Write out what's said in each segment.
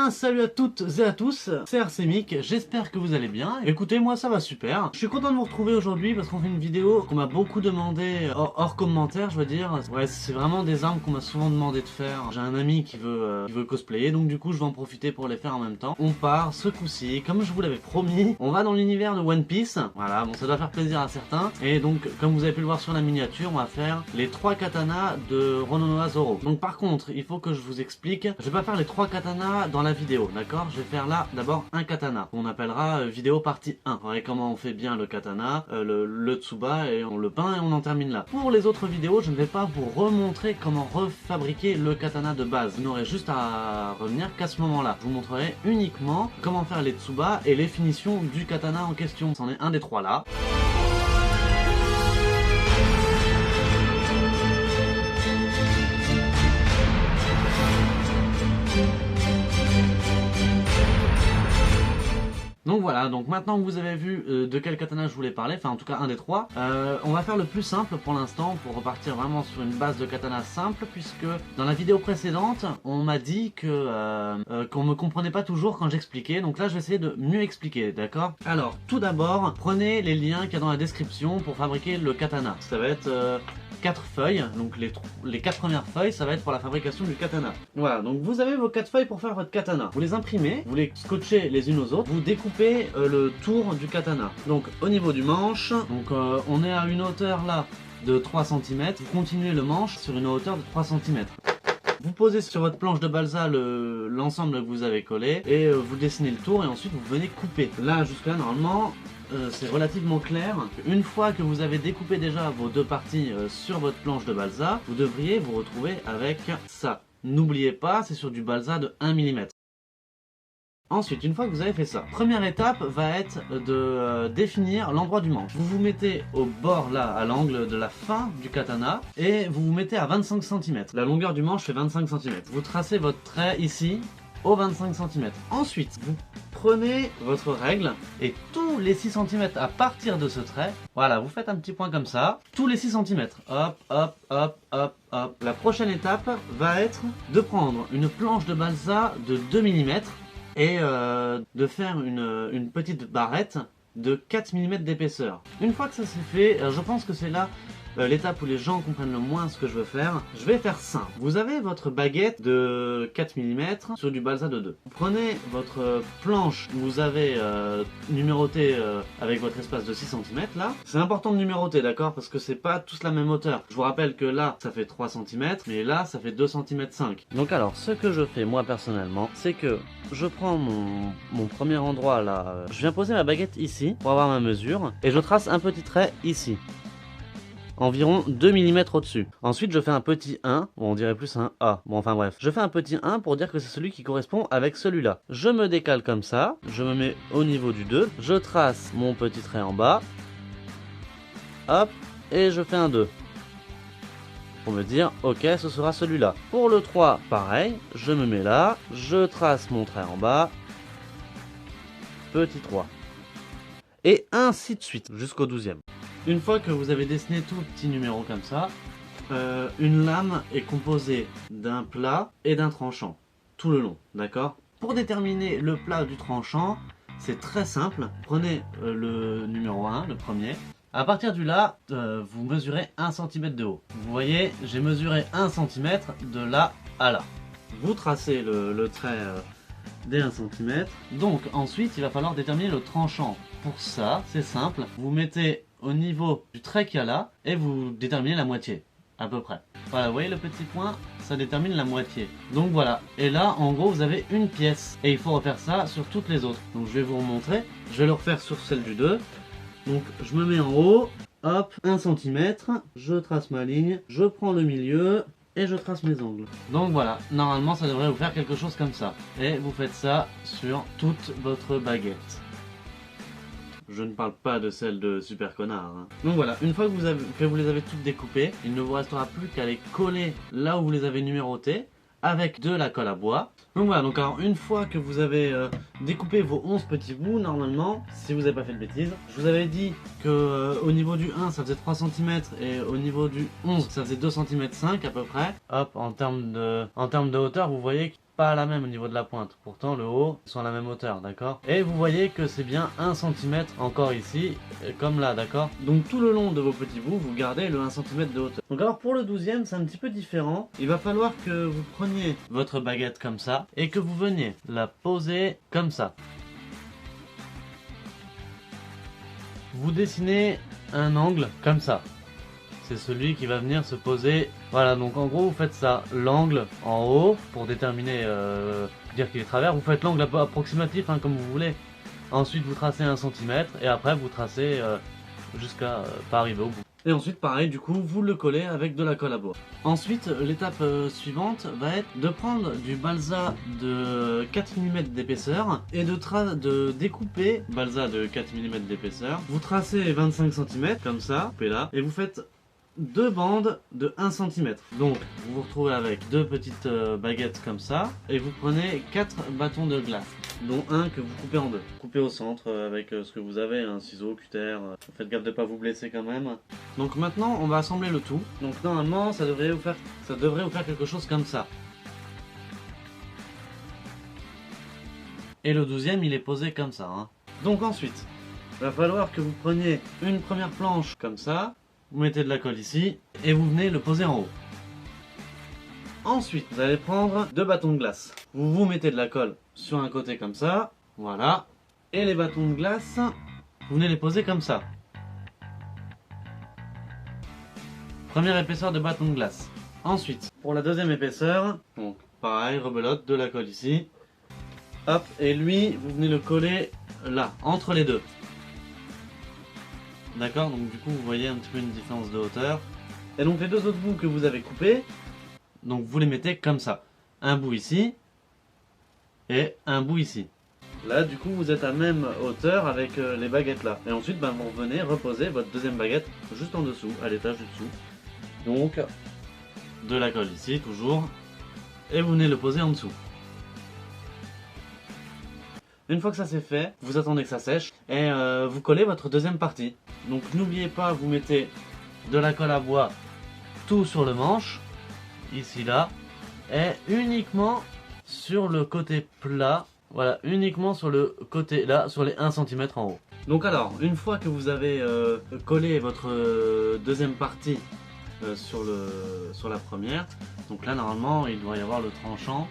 bien, salut à toutes et à tous, c'est Arsemic, j'espère que vous allez bien. Écoutez, moi ça va super. Je suis content de vous retrouver aujourd'hui parce qu'on fait une vidéo qu'on m'a beaucoup demandé hors commentaire, je veux dire. Ouais, c'est vraiment des armes qu'on m'a souvent demandé de faire. J'ai un ami qui veut cosplayer, donc du coup je vais en profiter pour les faire en même temps. On part ce coup-ci, comme je vous l'avais promis, on va dans l'univers de One Piece. Voilà, bon ça doit faire plaisir à certains. Et donc, comme vous avez pu le voir sur la miniature, on va faire les 3 katanas de Roronoa Zoro. Donc par contre, il faut que je vous explique, je vais pas faire les 3 katanas dans la vidéo, d'accord? Je vais faire là d'abord un katana, qu'on appellera vidéo partie 1. Vous voyez comment on fait bien le katana, le tsuba, et on le peint et on en termine là. Pour les autres vidéos, je ne vais pas vous remontrer comment refabriquer le katana de base. Vous n'aurez juste à revenir qu'à ce moment là. Je vous montrerai uniquement comment faire les tsuba et les finitions du katana en question. C'en est un des 3 là. Donc voilà, donc maintenant que vous avez vu de quel katana je voulais parler, enfin en tout cas un des 3, on va faire le plus simple pour l'instant pour repartir vraiment sur une base de katana simple, puisque dans la vidéo précédente on m'a dit que qu'on me comprenait pas toujours quand j'expliquais, donc là je vais essayer de mieux expliquer, d'accord? Alors tout d'abord, prenez les liens qu'il y a dans la description pour fabriquer le katana. Ça va être 4 feuilles, donc les 4 premières feuilles ça va être pour la fabrication du katana. Voilà, donc vous avez vos 4 feuilles pour faire votre katana. Vous les imprimez, vous les scotchez les unes aux autres, vous découpez le tour du katana. Donc au niveau du manche, donc on est à une hauteur là de 3 cm, vous continuez le manche sur une hauteur de 3 cm. Vous posez sur votre planche de balsa l'ensemble que vous avez collé et vous dessinez le tour et ensuite vous venez couper. Là jusque là normalement c'est relativement clair. Une fois que vous avez découpé déjà vos deux parties sur votre planche de balsa, vous devriez vous retrouver avec ça. N'oubliez pas, c'est sur du balsa de 1 mm. Ensuite, une fois que vous avez fait ça, première étape va être de définir l'endroit du manche. Vous vous mettez au bord là, à l'angle de la fin du katana, et vous vous mettez à 25 cm. La longueur du manche fait 25 cm. Vous tracez votre trait ici, au 25 cm. Ensuite, vous prenez votre règle, et tous les 6 cm à partir de ce trait, voilà, vous faites un petit point comme ça, tous les 6 cm. Hop, hop, hop, hop, hop. La prochaine étape va être de prendre une planche de balsa de 2 mm, et de faire une petite barrette de 4 mm d'épaisseur. Une fois que ça c'est fait, je pense que c'est là l'étape où les gens comprennent le moins ce que je veux faire. Je vais faire simple. Vous avez votre baguette de 4 mm sur du balsa de 2. Vous prenez votre planche que vous avez numérotée avec votre espace de 6 cm là. C'est important de numéroter, d'accord? Parce que c'est pas tous la même hauteur. Je vous rappelle que là ça fait 3 cm, mais là ça fait 2 cm 5. Donc alors ce que je fais moi personnellement, c'est que je prends mon premier endroit là, je viens poser ma baguette ici pour avoir ma mesure et je trace un petit trait ici. Environ 2 mm au-dessus. Ensuite, je fais un petit 1, bon, on dirait plus un A. Bon, enfin bref. Je fais un petit 1 pour dire que c'est celui qui correspond avec celui-là. Je me décale comme ça, je me mets au niveau du 2, je trace mon petit trait en bas, hop, et je fais un 2. Pour me dire, ok, ce sera celui-là. Pour le 3, pareil, je me mets là, je trace mon trait en bas, petit 3. Et ainsi de suite, jusqu'au 12e. Une fois que vous avez dessiné tout petit numéro comme ça, une lame est composée d'un plat et d'un tranchant, tout le long, d'accord? Pour déterminer le plat du tranchant, c'est très simple. Prenez le numéro 1, le premier. À partir du là, vous mesurez 1 cm de haut. Vous voyez, j'ai mesuré 1 cm de là à là. Vous tracez le trait des 1 cm. Donc ensuite, il va falloir déterminer le tranchant. Pour ça, c'est simple. Vous mettez au niveau du trait qu'il y a là et vous déterminez la moitié, à peu près. Voilà, vous voyez le petit point, ça détermine la moitié. Donc voilà, et là en gros vous avez une pièce et il faut refaire ça sur toutes les autres. Donc je vais vous remontrer, je vais le refaire sur celle du 2. Donc je me mets en haut, hop, 1 cm, je trace ma ligne, je prends le milieu et je trace mes angles. Donc voilà, normalement ça devrait vous faire quelque chose comme ça. Et vous faites ça sur toute votre baguette. Je ne parle pas de celle de Super Connard. Hein. Donc voilà, une fois que vous les avez toutes découpées, il ne vous restera plus qu'à les coller là où vous les avez numérotées avec de la colle à bois. Donc voilà, donc alors une fois que vous avez découpé vos 11 petits bouts, normalement, si vous n'avez pas fait de bêtises, je vous avais dit que au niveau du 1 ça faisait 3 cm et au niveau du 11 ça faisait 2 cm 5 à peu près. Hop, en termes de hauteur, vous voyez pas la même au niveau de la pointe. Pourtant le haut sont à la même hauteur, d'accord? Et vous voyez que c'est bien 1 cm encore ici, comme là, d'accord? Donc tout le long de vos petits bouts, vous gardez le 1 cm de hauteur. Donc alors pour le 12e, c'est un petit peu différent. Il va falloir que vous preniez votre baguette comme ça et que vous veniez la poser comme ça. Vous dessinez un angle comme ça. C'est celui qui va venir se poser. Voilà, donc en gros vous faites ça, l'angle en haut pour déterminer, dire qu'il est travers. Vous faites l'angle approximatif comme vous voulez. Ensuite vous tracez 1 cm et après vous tracez jusqu'à pas arriver au bout. Et ensuite pareil, du coup vous le collez avec de la colle à bois. Ensuite l'étape suivante va être de prendre du balsa de 4 mm d'épaisseur et de découper balsa de 4 mm d'épaisseur. Vous tracez 25 cm comme ça, coupez là, et vous faites deux bandes de 1 cm. Donc vous vous retrouvez avec deux petites baguettes comme ça et vous prenez 4 bâtons de glace, dont un que vous coupez en deux. Coupez au centre avec ce que vous avez, un ciseau, cutter. Faites gaffe de ne pas vous blesser quand même. Donc maintenant on va assembler le tout. Donc normalement ça devrait vous faire quelque chose comme ça. Et le 12e il est posé comme ça. Donc ensuite il va falloir que vous preniez une première planche comme ça. Vous mettez de la colle ici et vous venez le poser en haut. Ensuite, vous allez prendre deux bâtons de glace. Vous mettez de la colle sur un côté comme ça, voilà. Et les bâtons de glace, vous venez les poser comme ça. Première épaisseur de bâton de glace. Ensuite, pour la deuxième épaisseur, donc pareil, rebelote, de la colle ici. Hop, et lui, vous venez le coller là, entre les deux. D'accord, donc du coup vous voyez un petit peu une différence de hauteur. Et donc les deux autres bouts que vous avez coupés, donc vous les mettez comme ça. Un bout ici et un bout ici. Là du coup vous êtes à même hauteur avec les baguettes là. Et ensuite vous revenez reposer votre deuxième baguette juste en dessous, à l'étage du dessous. Donc de la colle ici toujours. Et vous venez le poser en dessous. Une fois que ça c'est fait, vous attendez que ça sèche et vous collez votre deuxième partie. Donc n'oubliez pas, vous mettez de la colle à bois tout sur le manche, ici là, et uniquement sur le côté plat, voilà, uniquement sur le côté là, sur les 1 cm en haut. Donc alors, une fois que vous avez collé votre deuxième partie sur la première, donc là normalement il doit y avoir le tranchant.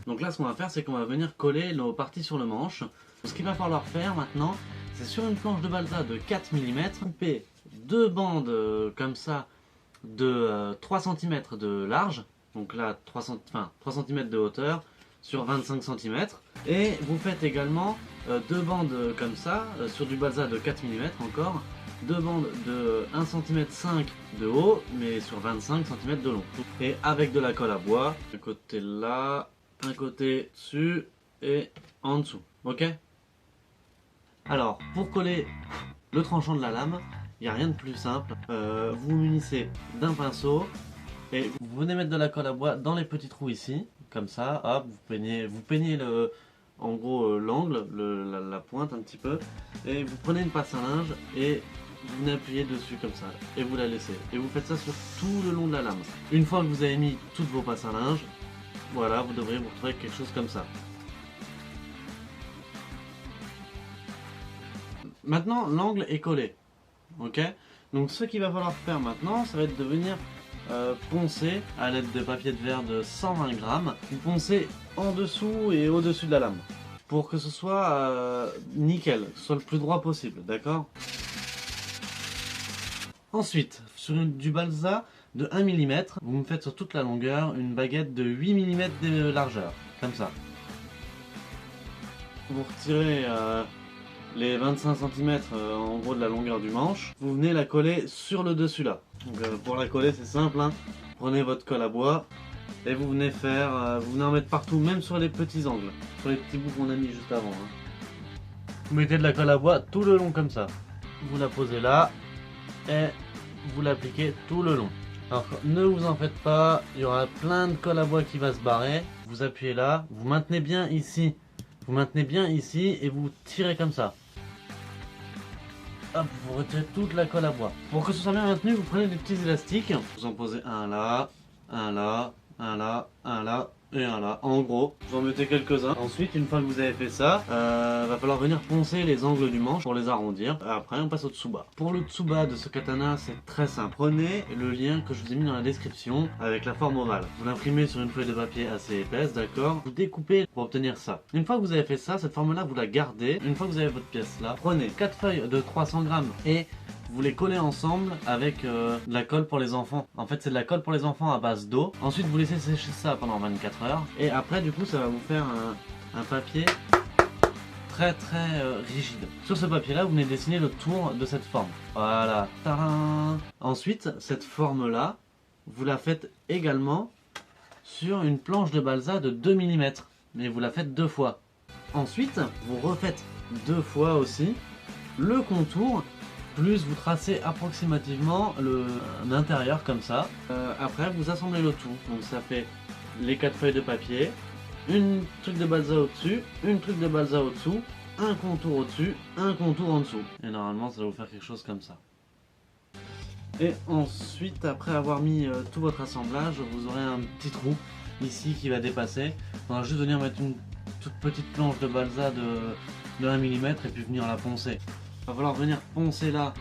Donc là ce qu'on va faire c'est qu'on va venir coller nos parties sur le manche. Ce qu'il va falloir faire maintenant c'est sur une planche de balsa de 4 mm couper deux bandes comme ça de 3 cm de large. Donc là 3 cm de hauteur sur 25 cm. Et vous faites également deux bandes comme ça sur du balsa de 4 mm encore. Deux bandes de 1,5 cm de haut mais sur 25 cm de long. Et avec de la colle à bois, un côté là, un côté dessus et en dessous, ok? Alors, pour coller le tranchant de la lame, il n'y a rien de plus simple. Vous vous munissez d'un pinceau et vous venez mettre de la colle à bois dans les petits trous ici, comme ça, hop, vous peignez en gros l'angle, la pointe un petit peu, et vous prenez une passe à linge et vous venez appuyer dessus comme ça, et vous la laissez. Et vous faites ça sur tout le long de la lame. Une fois que vous avez mis toutes vos passes à linge, voilà, vous devriez vous retrouver quelque chose comme ça. Maintenant, l'angle est collé. Ok? Donc ce qu'il va falloir faire maintenant, ça va être de venir poncer à l'aide de papier de verre de 120 grammes. Vous poncez en dessous et au-dessus de la lame. Pour que ce soit nickel, que ce soit le plus droit possible, d'accord? Ensuite, sur du balsa de 1 mm, vous me faites sur toute la longueur une baguette de 8 mm de largeur, comme ça. Vous retirez les 25 cm en gros de la longueur du manche, vous venez la coller sur le dessus là. Donc, pour la coller c'est simple, prenez votre colle à bois et vous venez vous venez en mettre partout, même sur les petits angles, sur les petits bouts qu'on a mis juste avant. Vous mettez de la colle à bois tout le long comme ça, vous la posez là et vous l'appliquez tout le long. Alors ne vous en faites pas, il y aura plein de colle à bois qui va se barrer. Vous appuyez là, vous maintenez bien ici. Vous maintenez bien ici et vous tirez comme ça. Hop, vous retirez toute la colle à bois. Pour que ce soit bien maintenu, vous prenez des petits élastiques. Vous en posez un là, un là, un là et un là. En gros, vous en mettez quelques-uns. Ensuite, une fois que vous avez fait ça, va falloir venir poncer les angles du manche pour les arrondir. Après, on passe au tsuba. Pour le tsuba de ce katana, c'est très simple. Prenez le lien que je vous ai mis dans la description avec la forme ovale. Vous l'imprimez sur une feuille de papier assez épaisse, d'accord? Vous découpez pour obtenir ça. Une fois que vous avez fait ça, cette forme-là, vous la gardez. Une fois que vous avez votre pièce là, prenez 4 feuilles de 300 grammes et vous les collez ensemble avec de la colle pour les enfants. En fait, c'est de la colle pour les enfants à base d'eau. Ensuite, vous laissez sécher ça pendant 24 heures. Et après, du coup, ça va vous faire un papier très rigide. Sur ce papier-là, vous venez dessiner le tour de cette forme. Voilà. Tadam! Ensuite, cette forme-là, vous la faites également sur une planche de balsa de 2 mm. Mais vous la faites 2 fois. Ensuite, vous refaites 2 fois aussi le contour. Plus vous tracez approximativement l'intérieur comme ça. Après vous assemblez le tout. Donc ça fait les 4 feuilles de papier, une truc de balsa au-dessus, une truc de balsa au-dessous, un contour au-dessus, un contour en dessous. Et normalement ça va vous faire quelque chose comme ça. Et ensuite, après avoir mis tout votre assemblage, vous aurez un petit trou ici qui va dépasser. On va juste venir mettre une toute petite planche de balsa de 1 mm et puis venir la poncer. Il va falloir venir poncer là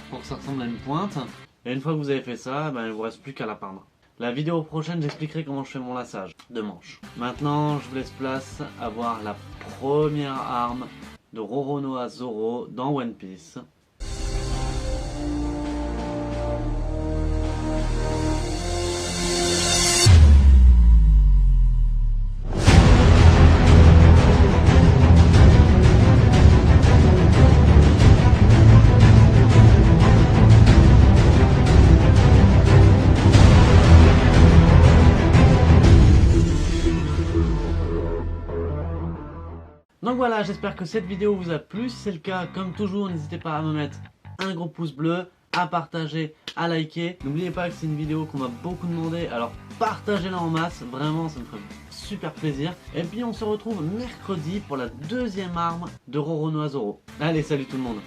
pour que ça ressemble à une pointe. Et une fois que vous avez fait ça, il ne vous reste plus qu'à la peindre. La vidéo prochaine, j'expliquerai comment je fais mon laçage de manches. Maintenant, je vous laisse place à voir la première arme de Roronoa Zoro dans One Piece. Donc voilà, j'espère que cette vidéo vous a plu. Si c'est le cas, comme toujours, n'hésitez pas à me mettre un gros pouce bleu, à partager, à liker. N'oubliez pas que c'est une vidéo qu'on m'a beaucoup demandé, alors partagez-la en masse, vraiment ça me ferait super plaisir. Et puis on se retrouve mercredi pour la deuxième arme de Roronoa Zoro. Allez, salut tout le monde!